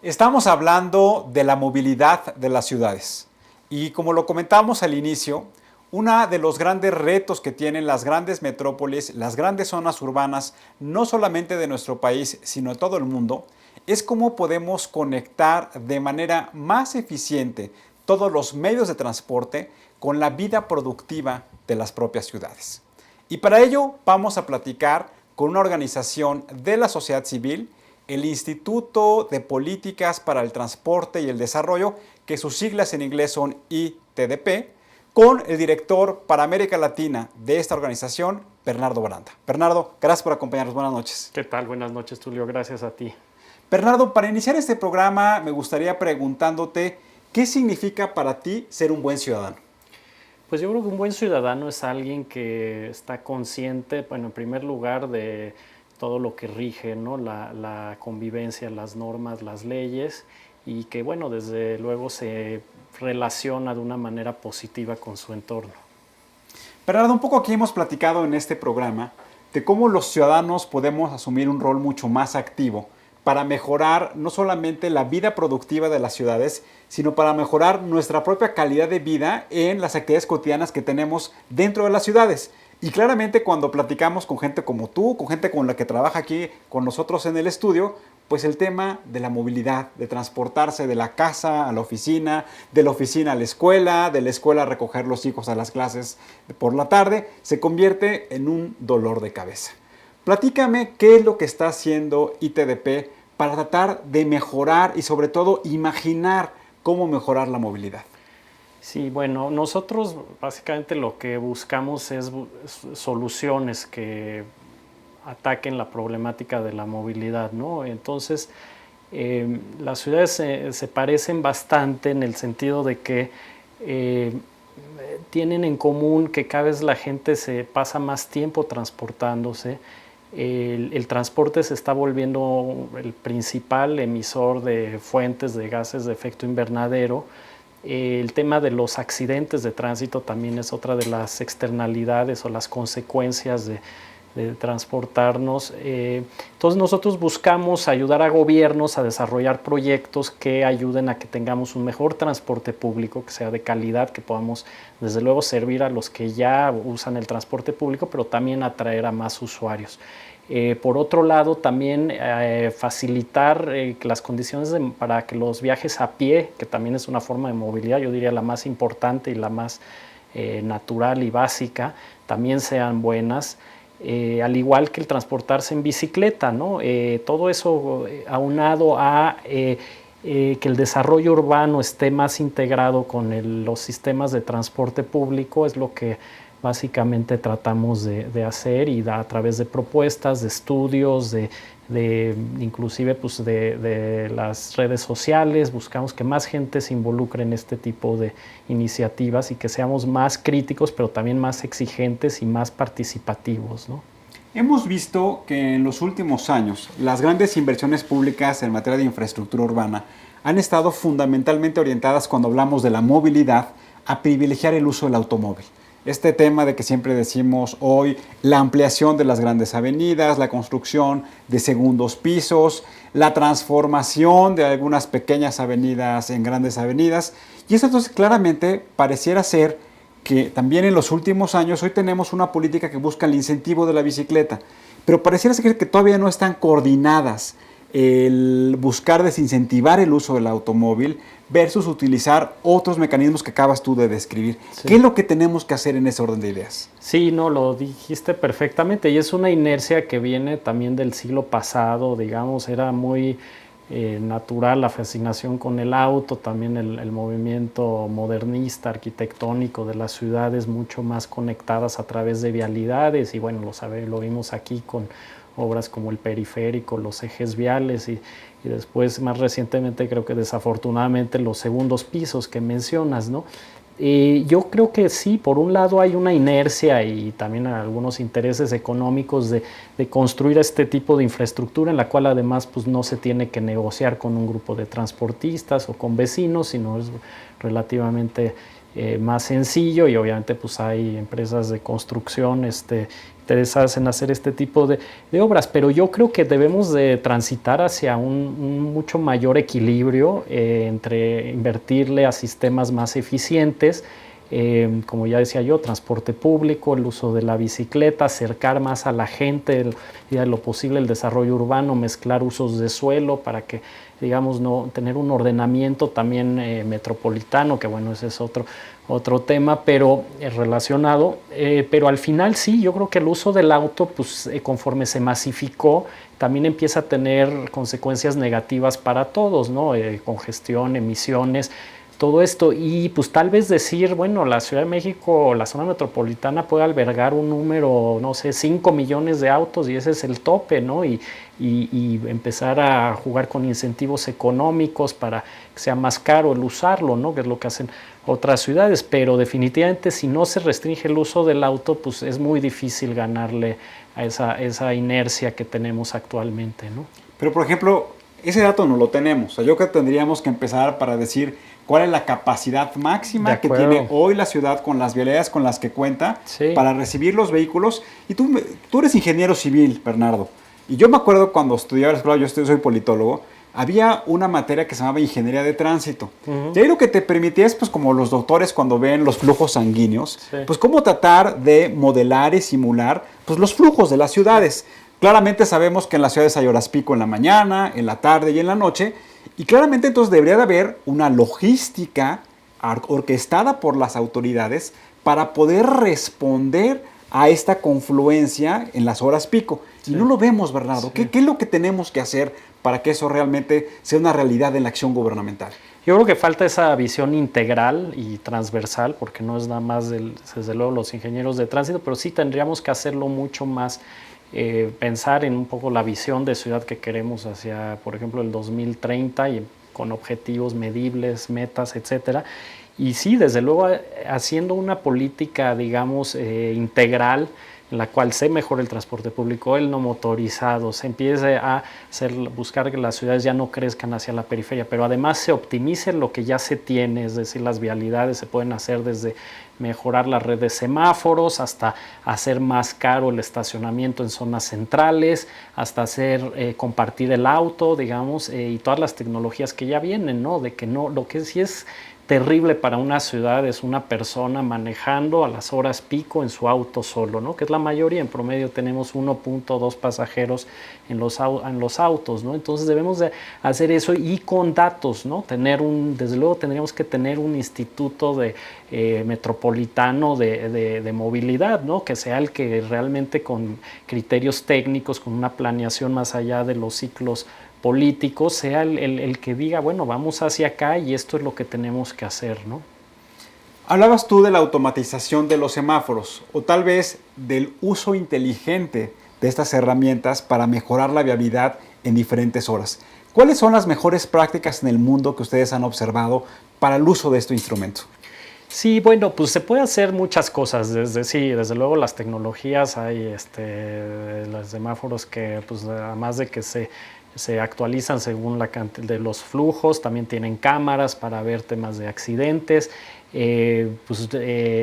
Estamos hablando de la movilidad de las ciudades y como lo comentamos al inicio, uno de los grandes retos que tienen las grandes metrópolis, las grandes zonas urbanas, no solamente de nuestro país, sino de todo el mundo, es cómo podemos conectar de manera más eficiente todos los medios de transporte con la vida productiva de las propias ciudades. Y para ello vamos a platicar con una organización de la sociedad civil, el Instituto de Políticas para el Transporte y el Desarrollo, que sus siglas en inglés son ITDP, con el director para América Latina de esta organización, Bernardo Baranda. Bernardo, gracias por acompañarnos. Buenas noches. ¿Qué tal? Buenas noches, Tulio. Gracias a ti. Bernardo, para iniciar este programa me gustaría preguntándote, ¿qué significa para ti ser un buen ciudadano? Pues yo creo que un buen ciudadano es alguien que está consciente, bueno, en primer lugar, de todo lo que rige, ¿no? La convivencia, las normas, las leyes, y que, bueno, desde luego se relaciona de una manera positiva con su entorno. Bernardo, un poco aquí hemos platicado en este programa de cómo los ciudadanos podemos asumir un rol mucho más activo para mejorar no solamente la vida productiva de las ciudades, sino para mejorar nuestra propia calidad de vida en las actividades cotidianas que tenemos dentro de las ciudades. Y claramente cuando platicamos con gente como tú, con gente con la que trabaja aquí con nosotros en el estudio, pues el tema de la movilidad, de transportarse de la casa a la oficina, de la oficina a la escuela, de la escuela a recoger los hijos a las clases por la tarde, se convierte en un dolor de cabeza. Platícame qué es lo que está haciendo ITDP para tratar de mejorar y sobre todo imaginar cómo mejorar la movilidad. Sí, bueno, nosotros básicamente lo que buscamos es soluciones que ataquen la problemática de la movilidad, ¿no? Entonces, las ciudades se parecen bastante en el sentido de que tienen en común que cada vez la gente se pasa más tiempo transportándose. El transporte se está volviendo el principal emisor de fuentes de gases de efecto invernadero. El tema de los accidentes de tránsito también es otra de las externalidades o las consecuencias de transportarnos. Entonces nosotros buscamos ayudar a gobiernos a desarrollar proyectos que ayuden a que tengamos un mejor transporte público, que sea de calidad, que podamos desde luego servir a los que ya usan el transporte público, pero también atraer a más usuarios. Por otro lado, también facilitar las condiciones para que los viajes a pie, que también es una forma de movilidad, yo diría la más importante y la más natural y básica, también sean buenas. Al igual que el transportarse en bicicleta, ¿no? Todo eso aunado a que el desarrollo urbano esté más integrado con los sistemas de transporte público es lo que básicamente tratamos de hacer y a través de propuestas, de estudios, inclusive pues de las redes sociales, buscamos que más gente se involucre en este tipo de iniciativas y que seamos más críticos, pero también más exigentes y más participativos, ¿no? Hemos visto que en los últimos años las grandes inversiones públicas en materia de infraestructura urbana han estado fundamentalmente orientadas cuando hablamos de la movilidad a privilegiar el uso del automóvil. Este tema de que siempre decimos hoy, la ampliación de las grandes avenidas, la construcción de segundos pisos, la transformación de algunas pequeñas avenidas en grandes avenidas. Y eso entonces claramente pareciera ser que también en los últimos años hoy tenemos una política que busca el incentivo de la bicicleta, pero pareciera ser que todavía no están coordinadas el buscar desincentivar el uso del automóvil versus utilizar otros mecanismos que acabas tú de describir. Sí. ¿Qué es lo que tenemos que hacer en ese orden de ideas? Sí, no, lo dijiste perfectamente y es una inercia que viene también del siglo pasado, digamos, era muy natural la fascinación con el auto, también el movimiento modernista, arquitectónico de las ciudades mucho más conectadas a través de vialidades y bueno, lo vimos aquí con obras como el periférico, los ejes viales y después más recientemente creo que desafortunadamente los segundos pisos que mencionas, ¿no? Yo creo que sí, por un lado hay una inercia y también algunos intereses económicos de construir este tipo de infraestructura en la cual además pues, no se tiene que negociar con un grupo de transportistas o con vecinos, sino es relativamente más sencillo y obviamente pues hay empresas de construcción interesadas en hacer este tipo de obras, pero yo creo que debemos de transitar hacia un mucho mayor equilibrio entre invertirle a sistemas más eficientes, como ya decía yo, transporte público, el uso de la bicicleta, acercar más a la gente y a lo posible el desarrollo urbano, mezclar usos de suelo para que, digamos, no tener un ordenamiento también metropolitano, que bueno, ese es otro tema, pero relacionado. Pero al final sí, yo creo que el uso del auto, pues conforme se masificó, también empieza a tener consecuencias negativas para todos, ¿no? Congestión, emisiones, todo esto, y pues tal vez decir, bueno, la Ciudad de México, la zona metropolitana puede albergar un número, no sé, 5 millones de autos y ese es el tope, ¿no? Y empezar a jugar con incentivos económicos para que sea más caro el usarlo, ¿no? Que es lo que hacen otras ciudades, pero definitivamente si no se restringe el uso del auto, pues es muy difícil ganarle a esa inercia que tenemos actualmente, ¿no? Pero, por ejemplo, ese dato no lo tenemos. O sea, yo creo que tendríamos que empezar para decir cuál es la capacidad máxima que tiene hoy la ciudad con las vialidades con las que cuenta para recibir los vehículos. Y tú eres ingeniero civil, Bernardo. Y yo me acuerdo cuando estudiaba en la escuela, yo soy politólogo, había una materia que se llamaba ingeniería de tránsito. Y ahí lo que te permitía es, pues como los doctores cuando ven los flujos sanguíneos, pues cómo tratar de modelar y simular pues, los flujos de las ciudades. Claramente sabemos que en las ciudades hay horas pico en la mañana, en la tarde y en la noche, y claramente entonces debería de haber una logística orquestada por las autoridades para poder responder a esta confluencia en las horas pico. Y no lo vemos, Bernardo. ¿Qué es lo que tenemos que hacer para que eso realmente sea una realidad en la acción gubernamental? Yo creo que falta esa visión integral y transversal, porque no es nada más, desde luego, los ingenieros de tránsito, pero sí tendríamos que hacerlo mucho más, pensar en un poco la visión de ciudad que queremos hacia, por ejemplo, el 2030 y con objetivos medibles, metas, etcétera. Y sí, desde luego, haciendo una política, digamos, integral, en la cual se mejore el transporte público, el no motorizado, se empiece a buscar que las ciudades ya no crezcan hacia la periferia, pero además se optimice lo que ya se tiene, es decir, las vialidades se pueden hacer desde mejorar la red de semáforos hasta hacer más caro el estacionamiento en zonas centrales, hasta hacer compartir el auto, digamos, y todas las tecnologías que ya vienen, ¿no? De que no, lo que sí es terrible para una ciudad es una persona manejando a las horas pico en su auto solo, ¿no? Que es la mayoría, en promedio tenemos 1.2 pasajeros en los autos, ¿no? Entonces debemos de hacer eso y con datos, ¿no? Desde luego tendríamos que tener un instituto metropolitano de movilidad, ¿no? Que sea el que realmente con criterios técnicos, con una planeación más allá de los ciclos político, sea el que diga, bueno, vamos hacia acá y esto es lo que tenemos que hacer, ¿no? Hablabas tú de la automatización de los semáforos o tal vez del uso inteligente de estas herramientas para mejorar la viabilidad en diferentes horas. ¿Cuáles son las mejores prácticas en el mundo que ustedes han observado para el uso de este instrumento? Sí, bueno, pues se puede hacer muchas cosas, desde luego las tecnologías, hay los semáforos que, pues además de que se actualizan según la cantidad de los flujos, también tienen cámaras para ver temas de accidentes.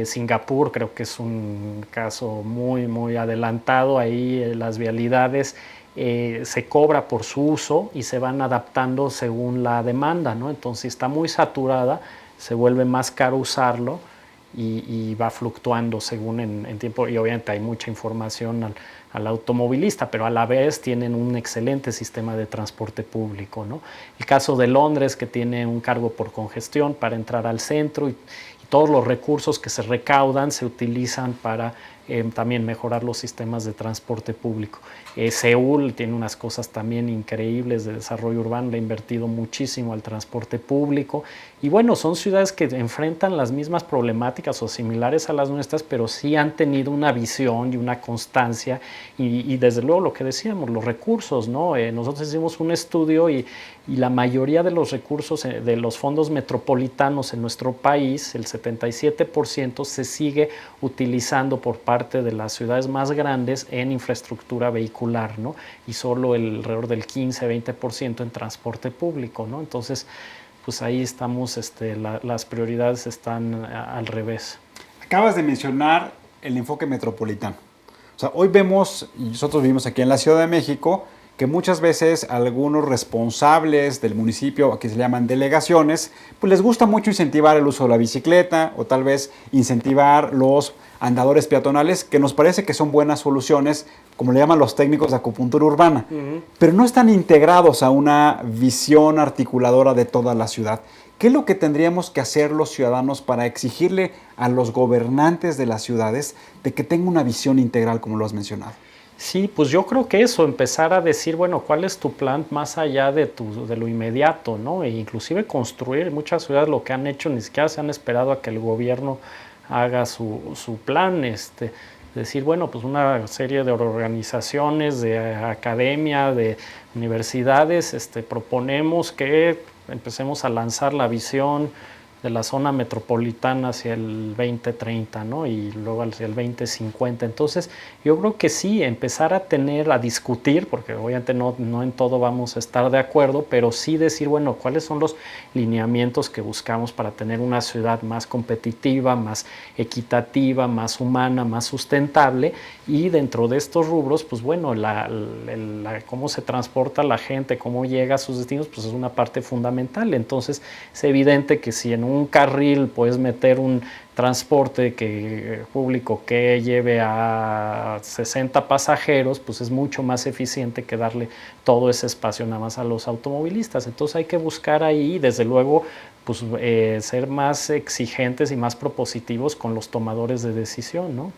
Singapur creo que es un caso muy, muy adelantado, ahí las vialidades se cobra por su uso y se van adaptando según la demanda, ¿no? Entonces, si está muy saturada, se vuelve más caro usarlo y va fluctuando según en tiempo, y obviamente hay mucha información al automovilista, pero a la vez tienen un excelente sistema de transporte público, ¿no? El caso de Londres, que tiene un cargo por congestión para entrar al centro y todos los recursos que se recaudan se utilizan para también mejorar los sistemas de transporte público. Seúl tiene unas cosas también increíbles de desarrollo urbano, le ha invertido muchísimo al transporte público y bueno, son ciudades que enfrentan las mismas problemáticas o similares a las nuestras, pero sí han tenido una visión y una constancia y desde luego lo que decíamos, los recursos, ¿no? Nosotros hicimos un estudio y la mayoría de los recursos de los fondos metropolitanos en nuestro país, el 77% se sigue utilizando por parte de las ciudades más grandes en infraestructura vehicular, ¿no? Y solo alrededor del 15-20% en transporte público, ¿no? Entonces, pues ahí estamos, las prioridades están al revés. Acabas de mencionar el enfoque metropolitano. O sea, hoy vemos, y nosotros vivimos aquí en la Ciudad de México, que muchas veces algunos responsables del municipio, aquí se llaman delegaciones, pues les gusta mucho incentivar el uso de la bicicleta o tal vez incentivar los andadores peatonales, que nos parece que son buenas soluciones, como le llaman los técnicos de acupuntura urbana, pero no están integrados a una visión articuladora de toda la ciudad. ¿Qué es lo que tendríamos que hacer los ciudadanos para exigirle a los gobernantes de las ciudades de que tengan una visión integral, como lo has mencionado? Sí, pues yo creo que eso, empezar a decir, bueno, ¿cuál es tu plan más allá de lo inmediato, ¿no? E inclusive construir, muchas ciudades lo que han hecho, ni siquiera se han esperado a que el gobierno haga su plan, decir, bueno, pues una serie de organizaciones, de academia, de universidades, proponemos que empecemos a lanzar la visión de la zona metropolitana hacia el 2030, ¿no? Y luego hacia el 2050. Entonces, yo creo que sí, empezar a discutir, porque obviamente no en todo vamos a estar de acuerdo, pero sí decir, bueno, cuáles son los lineamientos que buscamos para tener una ciudad más competitiva, más equitativa, más humana, más sustentable, y dentro de estos rubros, pues bueno, cómo se transporta la gente, cómo llega a sus destinos, pues es una parte fundamental. Entonces, es evidente que si en un carril puedes meter un transporte público que lleve a 60 pasajeros, pues es mucho más eficiente que darle todo ese espacio nada más a los automovilistas. Entonces hay que buscar ahí, desde luego, pues, ser más exigentes y más propositivos con los tomadores de decisión, ¿no?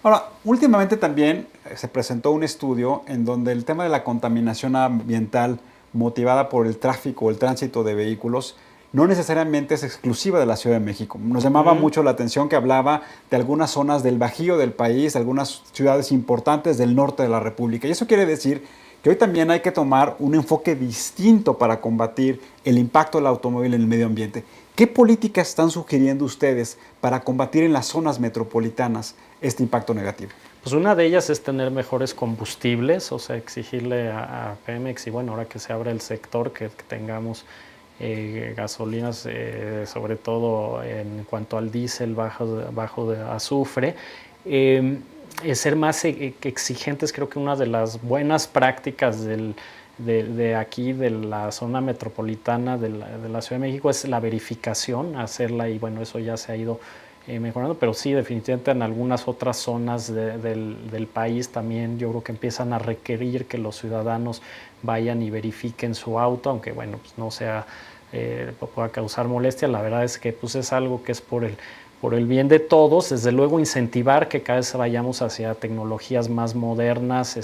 Ahora, últimamente también se presentó un estudio en donde el tema de la contaminación ambiental motivada por el tráfico o el tránsito de vehículos no necesariamente es exclusiva de la Ciudad de México. Nos llamaba mucho la atención que hablaba de algunas zonas del bajío del país, de algunas ciudades importantes del norte de la República. Y eso quiere decir que hoy también hay que tomar un enfoque distinto para combatir el impacto del automóvil en el medio ambiente. ¿Qué políticas están sugiriendo ustedes para combatir en las zonas metropolitanas este impacto negativo? Pues una de ellas es tener mejores combustibles, o sea, exigirle a Pemex y bueno, ahora que se abre el sector, que tengamos gasolinas, sobre todo en cuanto al diésel bajo de azufre. Ser más exigentes, creo que una de las buenas prácticas de aquí, de la zona metropolitana de la Ciudad de México, es la verificación, hacerla, y bueno, eso ya se ha ido mejorando, pero sí, definitivamente en algunas otras zonas del país también yo creo que empiezan a requerir que los ciudadanos vayan y verifiquen su auto, aunque bueno, pues no sea, pueda causar molestia. La verdad es que pues es algo que es por el bien de todos. Desde luego incentivar que cada vez vayamos hacia tecnologías más modernas,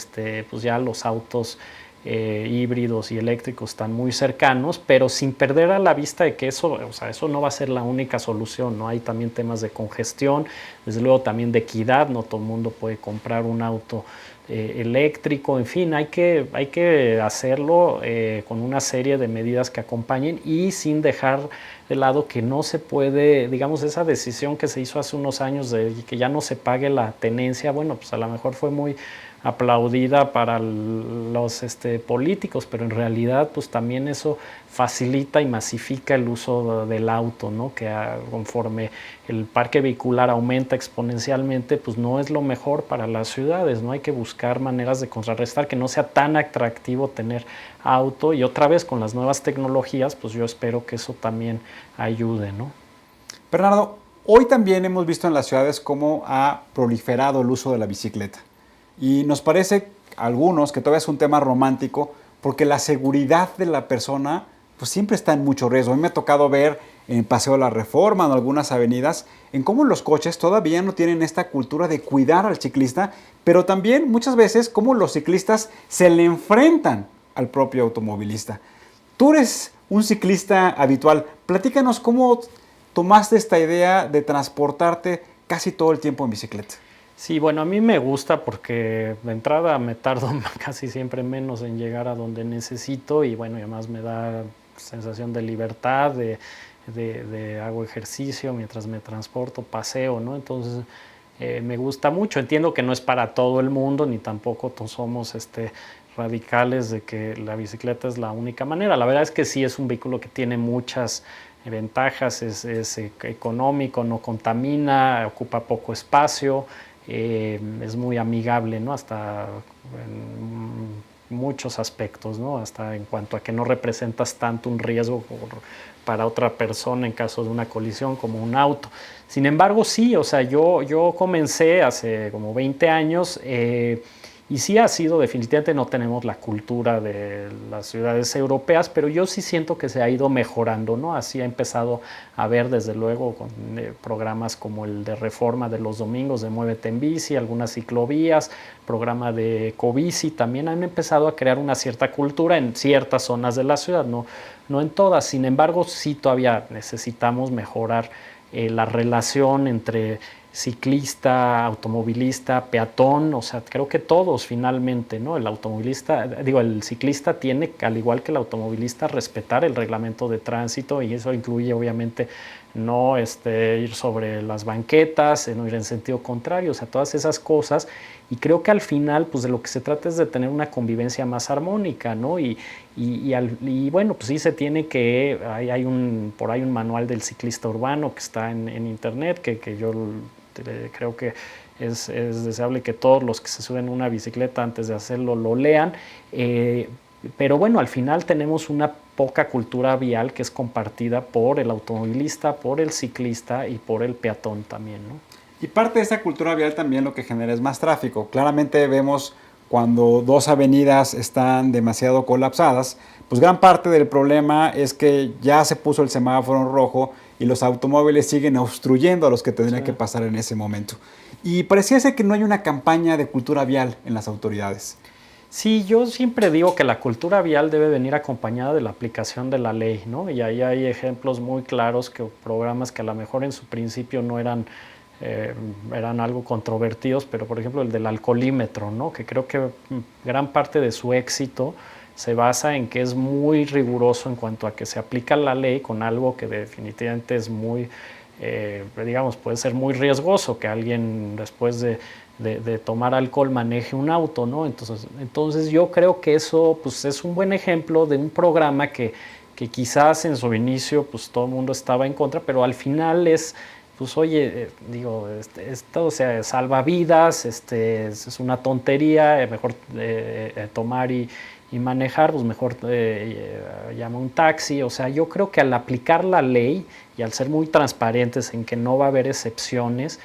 pues ya los autos híbridos y eléctricos están muy cercanos, pero sin perder a la vista de que eso, o sea, eso no va a ser la única solución, ¿no? Hay también temas de congestión, desde luego también de equidad, no todo el mundo puede comprar un auto eléctrico, en fin, hay que hacerlo con una serie de medidas que acompañen y sin dejar de lado que no se puede, digamos, esa decisión que se hizo hace unos años de que ya no se pague la tenencia, bueno, pues a lo mejor fue muy aplaudida para los políticos, pero en realidad pues también eso facilita y masifica el uso del auto, ¿no? Que conforme el parque vehicular aumenta exponencialmente, pues no es lo mejor para las ciudades, ¿no? Hay que buscar maneras de contrarrestar que no sea tan atractivo tener auto, y otra vez con las nuevas tecnologías, pues yo espero que eso también ayude, ¿no? Bernardo, hoy también hemos visto en las ciudades cómo ha proliferado el uso de la bicicleta. Y nos parece a algunos que todavía es un tema romántico porque la seguridad de la persona pues siempre está en mucho riesgo. A mí me ha tocado ver en Paseo de la Reforma, en algunas avenidas, en cómo los coches todavía no tienen esta cultura de cuidar al ciclista, pero también muchas veces cómo los ciclistas se le enfrentan al propio automovilista. Tú eres un ciclista habitual. Platícanos cómo tomaste esta idea de transportarte casi todo el tiempo en bicicleta. Sí, bueno, a mí me gusta porque de entrada me tardo casi siempre menos en llegar a donde necesito, y bueno, y además me da sensación de libertad, hago ejercicio mientras me transporto, paseo, ¿no? Entonces me gusta mucho. Entiendo que no es para todo el mundo, ni tampoco somos radicales de que la bicicleta es la única manera. La verdad es que sí es un vehículo que tiene muchas ventajas, es económico, no contamina, ocupa poco espacio. es muy amigable, ¿no? Hasta en muchos aspectos, ¿no? Hasta en cuanto a que no representas tanto un riesgo para otra persona en caso de una colisión como un auto. Sin embargo, sí, o sea, yo comencé hace como 20 años y sí ha sido, definitivamente no tenemos la cultura de las ciudades europeas, pero yo sí siento que se ha ido mejorando, ¿no? Así ha empezado a ver, desde luego, con programas como el de Reforma de los domingos, de Muévete en Bici, algunas ciclovías, programa de Ecobici, también han empezado a crear una cierta cultura en ciertas zonas de la ciudad, no en todas. Sin embargo, sí todavía necesitamos mejorar la relación entre ciclista, automovilista, peatón, o sea, creo que todos finalmente, ¿no? El ciclista tiene, al igual que el automovilista, respetar el reglamento de tránsito, y eso incluye obviamente no ir sobre las banquetas, no ir en sentido contrario, o sea, todas esas cosas. Y creo que al final, pues de lo que se trata es de tener una convivencia más armónica, ¿no? Y bueno, pues sí se tiene que, por ahí un manual del ciclista urbano que está en internet, que yo creo que es deseable que todos los que se suben a una bicicleta antes de hacerlo lo lean. Pero bueno, al final tenemos una poca cultura vial que es compartida por el automovilista, por el ciclista y por el peatón también, ¿no? Y parte de esa cultura vial también lo que genera es más tráfico. Claramente vemos cuando dos avenidas están demasiado colapsadas, pues gran parte del problema es que ya se puso el semáforo en rojo y los automóviles siguen obstruyendo a los que tendrían que pasar en ese momento. Y parecía ser que no hay una campaña de cultura vial en las autoridades. Sí, yo siempre digo que la cultura vial debe venir acompañada de la aplicación de la ley, ¿no? Y ahí hay ejemplos muy claros, que programas que a lo mejor en su principio no eran algo controvertidos, pero por ejemplo el del alcoholímetro, ¿no? Que creo que gran parte de su éxito se basa en que es muy riguroso en cuanto a que se aplica la ley con algo que definitivamente es muy, digamos, puede ser muy riesgoso, que alguien después de tomar alcohol maneje un auto, ¿no? Entonces yo creo que eso, pues, es un buen ejemplo de un programa que quizás en su inicio pues todo el mundo estaba en contra, pero al final es, pues oye, digo, esto, o sea, salva vidas, es una tontería, mejor tomar y manejar, pues mejor llama un taxi. O sea, yo creo que al aplicar la ley y al ser muy transparentes en que no va a haber excepciones,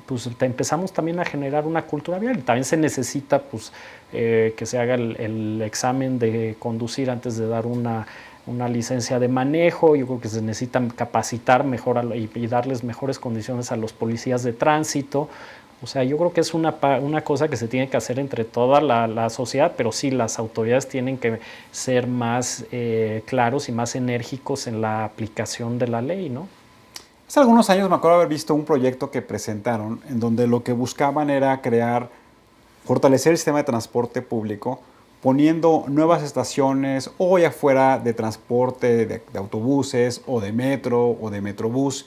pues empezamos también a generar una cultura vial. También se necesita, pues, que se haga el examen de conducir antes de dar una licencia de manejo. Yo creo que se necesitan capacitar mejor y darles mejores condiciones a los policías de tránsito. O sea, yo creo que es una cosa que se tiene que hacer entre toda la sociedad, pero sí, las autoridades tienen que ser más claros y más enérgicos en la aplicación de la ley, ¿no? Hace algunos años me acuerdo haber visto un proyecto que presentaron en donde lo que buscaban era fortalecer el sistema de transporte público, poniendo nuevas estaciones o ya fuera de transporte de autobuses o de metro o de metrobús,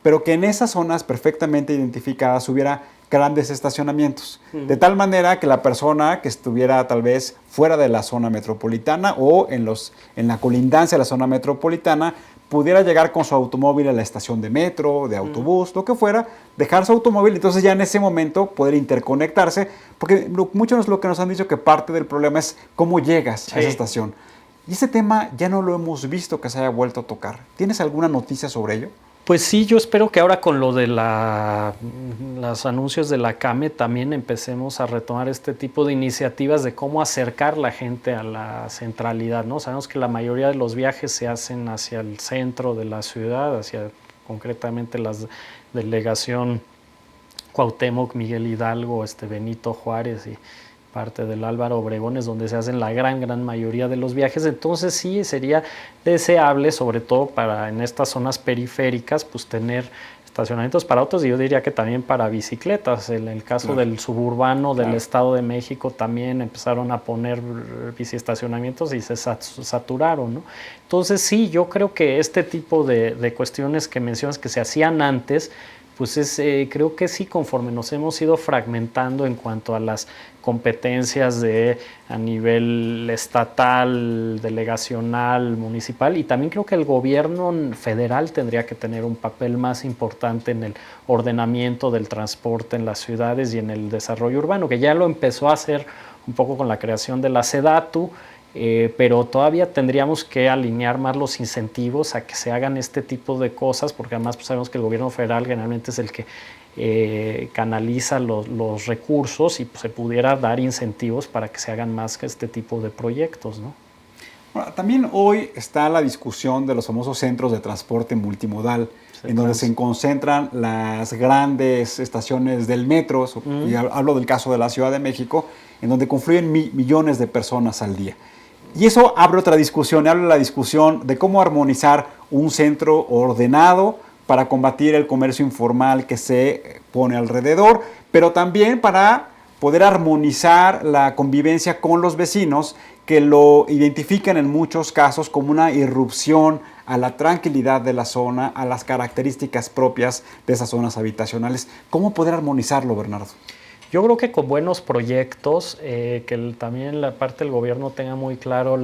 pero que en esas zonas perfectamente identificadas hubiera grandes estacionamientos, de tal manera que la persona que estuviera tal vez fuera de la zona metropolitana o en la colindancia de la zona metropolitana pudiera llegar con su automóvil a la estación de metro, de autobús, lo que fuera, dejar su automóvil y entonces ya en ese momento poder interconectarse, porque muchos lo que nos han dicho que parte del problema es cómo llegas a esa estación. Y ese tema ya no lo hemos visto que se haya vuelto a tocar. ¿Tienes alguna noticia sobre ello? Pues sí, yo espero que ahora con lo de los anuncios de la CAME también empecemos a retomar este tipo de iniciativas de cómo acercar la gente a la centralidad, ¿no? Sabemos que la mayoría de los viajes se hacen hacia el centro de la ciudad, hacia concretamente la delegación Cuauhtémoc, Miguel Hidalgo, Benito Juárez y parte del Álvaro Obregón, es donde se hacen la gran mayoría de los viajes. Entonces sí sería deseable, sobre todo en estas zonas periféricas, pues tener estacionamientos para autos, y yo diría que también para bicicletas. En el caso del suburbano del Estado de México también empezaron a poner biciestacionamientos y se saturaron, ¿no? Entonces sí, yo creo que este tipo de cuestiones que mencionas que se hacían antes, Pues creo que sí, conforme nos hemos ido fragmentando en cuanto a las competencias a nivel estatal, delegacional, municipal, y también creo que el gobierno federal tendría que tener un papel más importante en el ordenamiento del transporte en las ciudades y en el desarrollo urbano, que ya lo empezó a hacer un poco con la creación de la SEDATU, pero todavía tendríamos que alinear más los incentivos a que se hagan este tipo de cosas, porque además pues, sabemos que el gobierno federal generalmente es el que canaliza los recursos y pues, se pudiera dar incentivos para que se hagan más que este tipo de proyectos, ¿no? Bueno, también hoy está la discusión de los famosos centros de transporte multimodal, en donde se concentran las grandes estaciones del metro, y hablo del caso de la Ciudad de México, en donde confluyen millones de personas al día. Y eso abre otra discusión, abre la discusión de cómo armonizar un centro ordenado para combatir el comercio informal que se pone alrededor, pero también para poder armonizar la convivencia con los vecinos que lo identifican en muchos casos como una irrupción a la tranquilidad de la zona, a las características propias de esas zonas habitacionales. ¿Cómo poder armonizarlo, Bernardo? Yo creo que con buenos proyectos, también la parte del gobierno tenga muy claro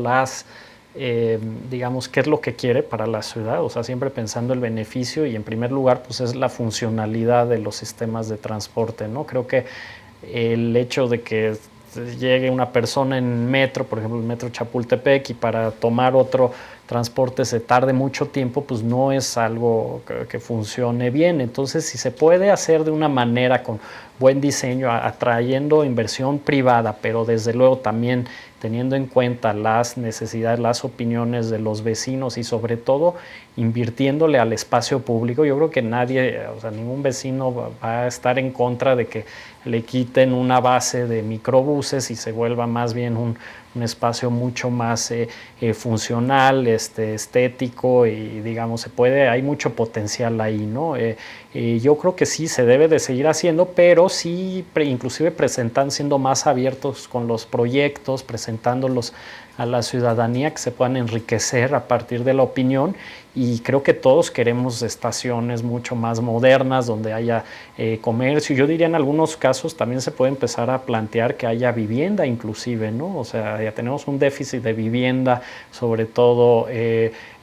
digamos, qué es lo que quiere para la ciudad, o sea, siempre pensando el beneficio y en primer lugar, pues es la funcionalidad de los sistemas de transporte, ¿no? Creo que el hecho de que llegue una persona en metro, por ejemplo, el metro Chapultepec, y para tomar otro transporte se tarde mucho tiempo, pues no es algo que funcione bien. Entonces, si se puede hacer de una manera con buen diseño, atrayendo inversión privada, pero desde luego también teniendo en cuenta las necesidades, las opiniones de los vecinos y sobre todo invirtiéndole al espacio público, yo creo que nadie, o sea, ningún vecino va a estar en contra de que le quiten una base de microbuses y se vuelva más bien un espacio mucho más funcional, estético, y digamos, hay mucho potencial ahí, ¿no? Yo creo que sí se debe de seguir haciendo, pero sí inclusive siendo más abiertos con los proyectos, presentándolos a la ciudadanía, que se puedan enriquecer a partir de la opinión, y creo que todos queremos estaciones mucho más modernas donde haya comercio. Yo diría en algunos casos también se puede empezar a plantear que haya vivienda inclusive, ¿no? O sea, ya tenemos un déficit de vivienda, sobre todo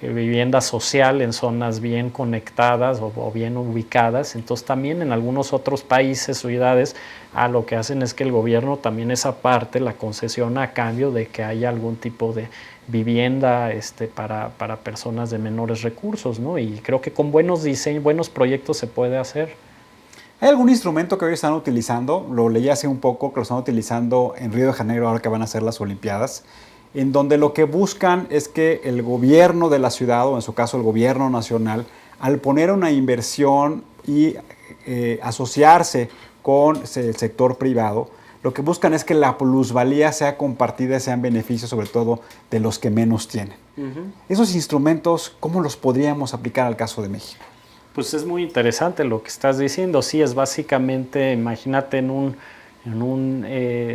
vivienda social en zonas bien conectadas o bien ubicadas. Entonces también en algunos otros países, ciudades, lo que hacen es que el gobierno también esa parte la concesiona a cambio de que haya algún tipo de vivienda para personas de menores recursos, ¿no? Y creo que con buenos diseños, buenos proyectos se puede hacer. ¿Hay algún instrumento que hoy están utilizando? Lo leí hace un poco, que lo están utilizando en Río de Janeiro ahora que van a ser las Olimpiadas, en donde lo que buscan es que el gobierno de la ciudad, o en su caso el gobierno nacional, al poner una inversión y asociarse con el sector privado, lo que buscan es que la plusvalía sea compartida, sean beneficios sobre todo de los que menos tienen. Esos instrumentos, ¿cómo los podríamos aplicar al caso de México? Pues es muy interesante lo que estás diciendo. Sí, es básicamente, imagínate en un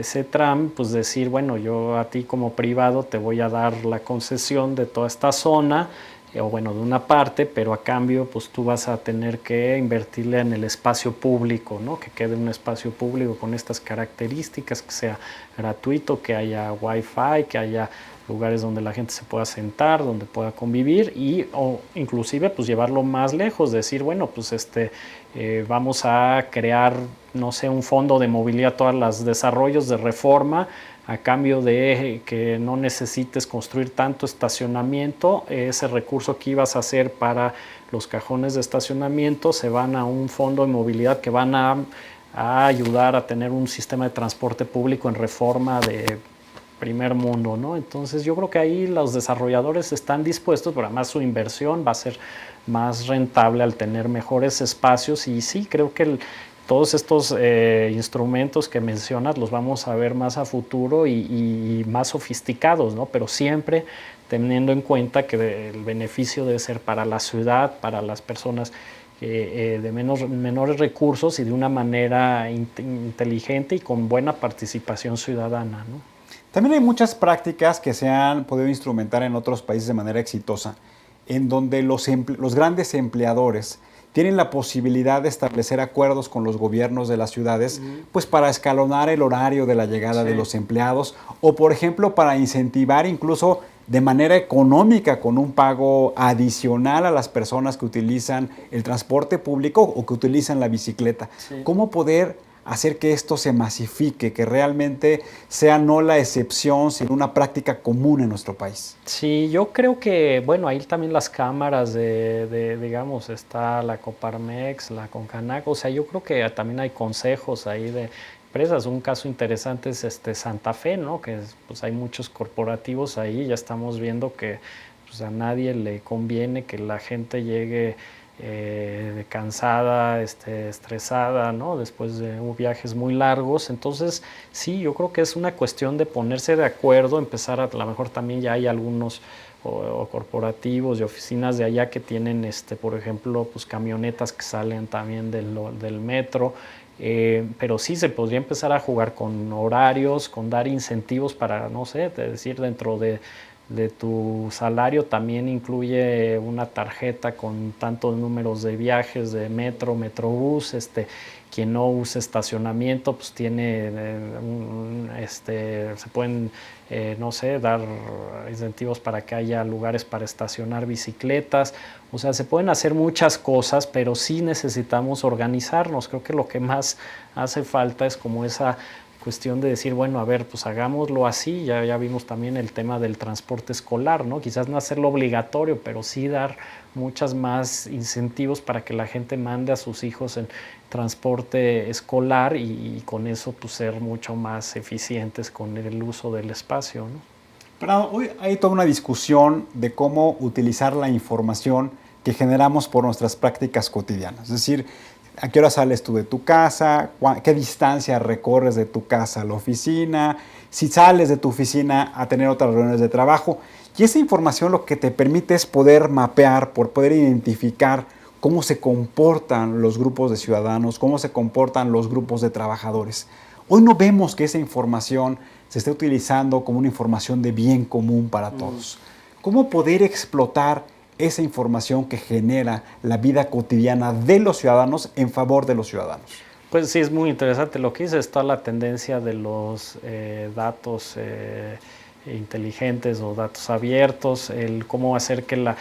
CETRAM, pues decir, bueno, yo a ti como privado te voy a dar la concesión de toda esta zona, o bueno, de una parte, pero a cambio pues tú vas a tener que invertirle en el espacio público, ¿no? Que quede un espacio público con estas características, que sea gratuito, que haya wifi, que haya lugares donde la gente se pueda sentar, donde pueda convivir, o inclusive pues llevarlo más lejos, decir, bueno, pues vamos a crear, no sé, un fondo de movilidad, todos los desarrollos de Reforma, a cambio de que no necesites construir tanto estacionamiento. Ese recurso que ibas a hacer para los cajones de estacionamiento se van a un fondo de movilidad que van a ayudar a tener un sistema de transporte público en Reforma de primer mundo, ¿no? Entonces yo creo que ahí los desarrolladores están dispuestos, pero además su inversión va a ser más rentable al tener mejores espacios, y sí, creo que todos estos instrumentos que mencionas los vamos a ver más a futuro y más sofisticados, ¿no? Pero siempre teniendo en cuenta que el beneficio debe ser para la ciudad, para las personas de menores recursos, y de una manera inteligente y con buena participación ciudadana, ¿no? También hay muchas prácticas que se han podido instrumentar en otros países de manera exitosa, en donde los grandes empleadores tienen la posibilidad de establecer acuerdos con los gobiernos de las ciudades, pues para escalonar el horario de la llegada de los empleados o, por ejemplo, para incentivar incluso de manera económica con un pago adicional a las personas que utilizan el transporte público o que utilizan la bicicleta. Sí. ¿Cómo poder hacer que esto se masifique, que realmente sea no la excepción, sino una práctica común en nuestro país? Sí, yo creo que, bueno, ahí también las cámaras digamos, está la Coparmex, la Concanac, o sea, yo creo que también hay consejos ahí de empresas. Un caso interesante es Santa Fe, ¿no? Que pues hay muchos corporativos ahí, ya estamos viendo que pues, a nadie le conviene que la gente llegue cansada, estresada, ¿no? Después de viajes muy largos. Entonces, sí, yo creo que es una cuestión de ponerse de acuerdo, empezar a lo mejor también ya hay algunos o corporativos y oficinas de allá que tienen, por ejemplo, pues camionetas que salen también del metro. Pero sí se podría empezar a jugar con horarios, con dar incentivos para, no sé, decir, dentro de tu salario también incluye una tarjeta con tantos números de viajes de metro, metrobús. Quien no use estacionamiento pues tiene se pueden no sé, dar incentivos para que haya lugares para estacionar bicicletas. O sea, se pueden hacer muchas cosas, pero sí necesitamos organizarnos. Creo que lo que más hace falta es como esa cuestión de decir, bueno, a ver, pues hagámoslo así. Ya vimos también el tema del transporte escolar, ¿no? Quizás no hacerlo obligatorio, pero sí dar muchas más incentivos para que la gente mande a sus hijos en transporte escolar y con eso pues ser mucho más eficientes con el uso del espacio, ¿no? Pero hoy hay toda una discusión de cómo utilizar la información que generamos por nuestras prácticas cotidianas. Es decir, ¿a qué hora sales tú de tu casa? ¿Qué distancia recorres de tu casa a la oficina? Si sales de tu oficina a tener otras reuniones de trabajo. Y esa información lo que te permite es poder mapear, por poder identificar cómo se comportan los grupos de ciudadanos, cómo se comportan los grupos de trabajadores. Hoy no vemos que esa información se esté utilizando como una información de bien común para todos. ¿Cómo poder explotar esa información que genera la vida cotidiana de los ciudadanos en favor de los ciudadanos? Pues sí, es muy interesante lo que dice. Está la tendencia de los datos inteligentes o datos abiertos, el cómo hacer que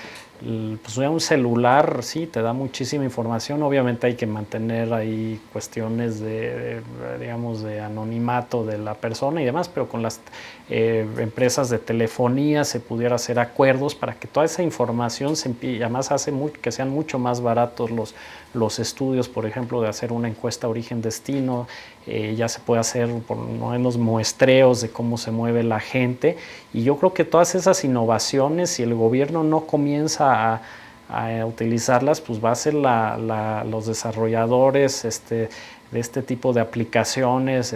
pues un celular sí te da muchísima información. Obviamente hay que mantener ahí cuestiones digamos, de anonimato de la persona y demás, pero con las empresas de telefonía se pudiera hacer acuerdos para que toda esa información y además hace que sean mucho más baratos los estudios, por ejemplo, de hacer una encuesta origen-destino. Ya se puede hacer por lo menos muestreos de cómo se mueve la gente, y yo creo que todas esas innovaciones, si el gobierno no comienza a utilizarlas, pues va a ser los desarrolladores de este tipo de aplicaciones,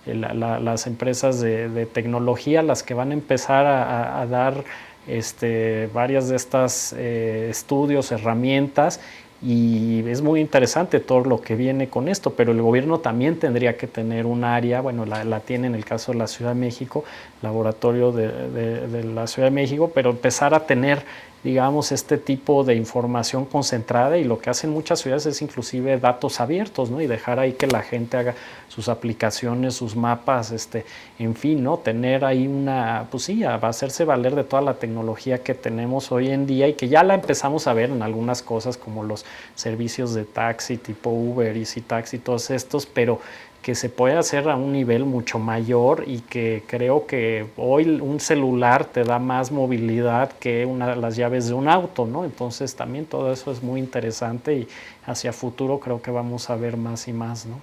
las empresas de tecnología, las que van a empezar a dar varias de estas estudios, herramientas. Y es muy interesante todo lo que viene con esto, pero el gobierno también tendría que tener un área, bueno, la tiene en el caso de la Ciudad de México, laboratorio de la Ciudad de México, pero empezar a tener, digamos, este tipo de información concentrada, y lo que hacen muchas ciudades es inclusive datos abiertos, ¿no? Y dejar ahí que la gente haga sus aplicaciones, sus mapas, en fin, ¿no? Tener ahí pues sí, va a hacerse valer de toda la tecnología que tenemos hoy en día y que ya la empezamos a ver en algunas cosas como los servicios de taxi tipo Uber, Easy Taxi, todos estos, pero que se puede hacer a un nivel mucho mayor, y que creo que hoy un celular te da más movilidad que una de las llaves de un auto, ¿no? Entonces también todo eso es muy interesante, y hacia futuro creo que vamos a ver más y más, ¿no?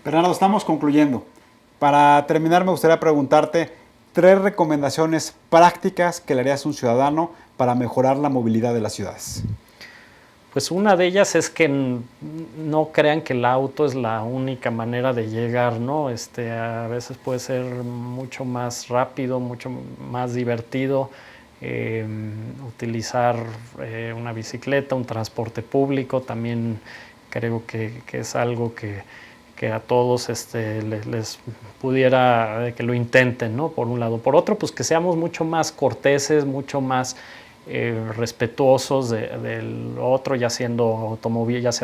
Bernardo, estamos concluyendo. Para terminar, me gustaría preguntarte 3 recomendaciones prácticas que le harías a un ciudadano para mejorar la movilidad de las ciudades. Pues una de ellas es que no crean que el auto es la única manera de llegar, ¿no? A veces puede ser mucho más rápido, mucho más divertido utilizar una bicicleta, un transporte público. También creo que es algo que a todos les pudiera que lo intenten, ¿no? Por un lado. Por otro, pues que seamos mucho más corteses, mucho más respetuosos del otro, ya sea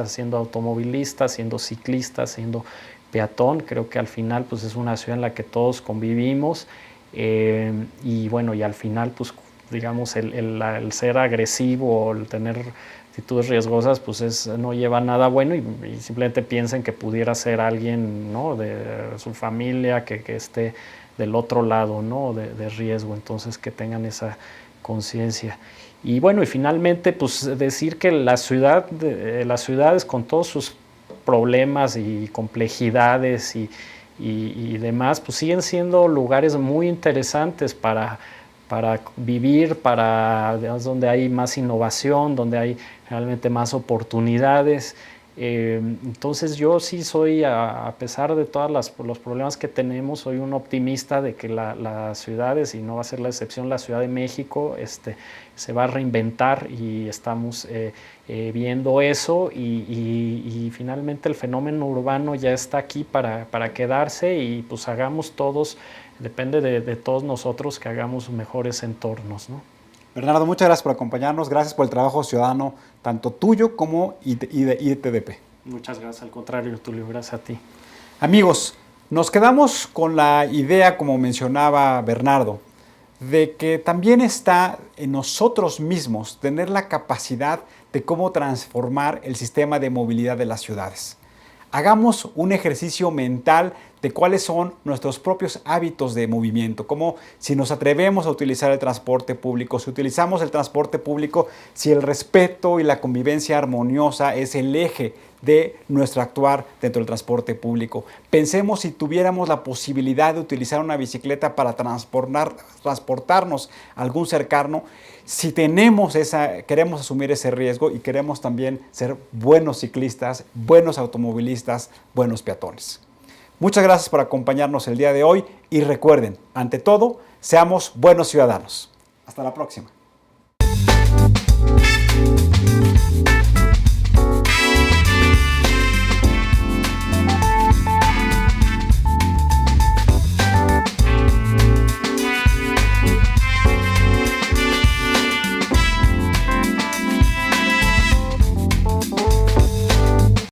siendo automovilista, siendo ciclista, siendo peatón. Creo que al final pues es una ciudad en la que todos convivimos, y bueno, y al final pues digamos el ser agresivo o el tener actitudes riesgosas pues no lleva a nada bueno, y simplemente piensen que pudiera ser alguien, ¿no?, de su familia que esté del otro lado, ¿no?, de riesgo. Entonces que tengan esa conciencia. Y bueno, y finalmente pues decir que las ciudades con todos sus problemas y complejidades y demás, pues siguen siendo lugares muy interesantes para vivir, donde hay más innovación, donde hay realmente más oportunidades. Entonces yo sí soy, a pesar de todos los problemas que tenemos, soy un optimista de que las ciudades, y no va a ser la excepción la Ciudad de México, se va a reinventar, y estamos viendo eso, y finalmente el fenómeno urbano ya está aquí para quedarse, y pues hagamos todos, depende de todos nosotros, que hagamos mejores entornos, ¿no? Bernardo, muchas gracias por acompañarnos. Gracias por el trabajo ciudadano, tanto tuyo como de ITDP. Muchas gracias, al contrario, Tulio, gracias a ti. Amigos, nos quedamos con la idea, como mencionaba Bernardo, de que también está en nosotros mismos tener la capacidad de cómo transformar el sistema de movilidad de las ciudades. Hagamos un ejercicio mental de cuáles son nuestros propios hábitos de movimiento, como si nos atrevemos a utilizar el transporte público, si utilizamos el transporte público, si el respeto y la convivencia armoniosa es el eje de nuestro actuar dentro del transporte público. Pensemos si tuviéramos la posibilidad de utilizar una bicicleta para transportarnos a algún cercano, si queremos asumir ese riesgo y queremos también ser buenos ciclistas, buenos automovilistas, buenos peatones. Muchas gracias por acompañarnos el día de hoy, y recuerden, ante todo, seamos buenos ciudadanos. Hasta la próxima.